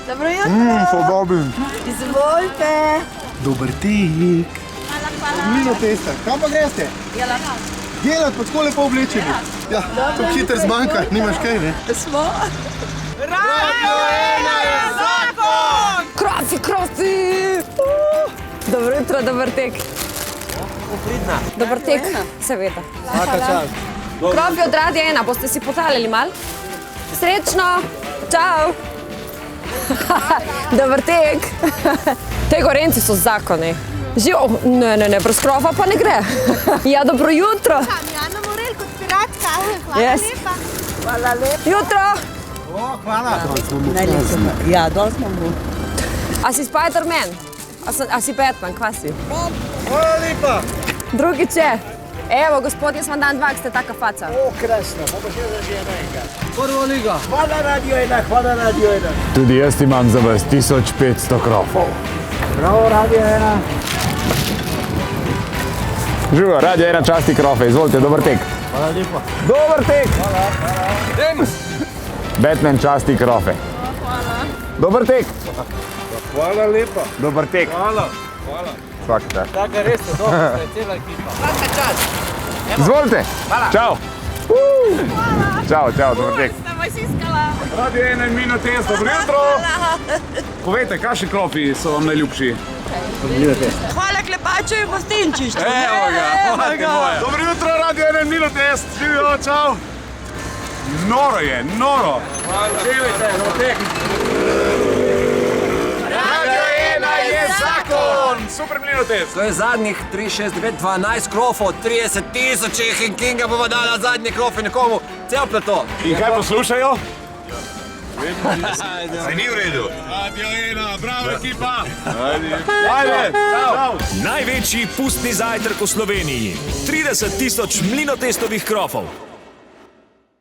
Dobro jutro. Podoben. Izvolite. Dober tek. Mlino testa. Kam pa greste? Delat, pa tako lepo oblečeni. Ja, to hiter zmanjka, nimaš kaj, ne? Smo. Radio 1 je zakon! Krofi! Dobro jutro, dober tek. Dober tek, seveda. Svaka čas. Krofi od Radia 1, boste si potalili mal? Srečno! Čau! Dober tek! Te gorenci so zakoni. Živo, ne, brez krofa pa ne gre. Ja, dobro jutro. Jana Morel kot piratka. Hvala Yes. lepa. Hvala lepa. Jutro! Hvala. Najlepša. Ja, dol smo mu. A si Spider-Man? A si Batman, kva si? Hvala lepa. Drugi če. Evo, gospod, jaz vam dan dva, ste taka faca. Krasno, pa še za že enega. Prvo liga. Hvala Radio 1, hvala Radio 1. Tudi jaz imam za vas 1500 krofov. Bravo Radio 1. Živo, Radio 1 časti krofe, izvolite, dober tek. Hvala lepa. Dober tek! Dajmo. Batman časti krofe. Dober tek! Hvala lepa. Dober tek. Hvala. Svak čas. Tako res je, dobro, je cela ekipa. Svaka čas. Izvolite! Čau! Čau, dober tek. Radio 1 in Mino Test, dobro jutro! Povejte, kakšni krofi so vam najljubši? Hvala Klepačev in Gostinčič. Evo ga! Dobro jutro, Radio 1 in Mino Test, živijo, čau! Noro je, noro! Živite, dober tek. Radio 1 je zakon! Super Mino Test! To je zadnjih 3, 6, 9, 12 krofov, 30 000 in Kinga bomo dala zadnje krofe nekomu. Cel plato. In kaj poslušajo? Se ni v redu. Radio 1, bravo ekipa! Ajde, čau! Največji pustni zajtrk v Sloveniji. 30 000 mlinotestovih krofov.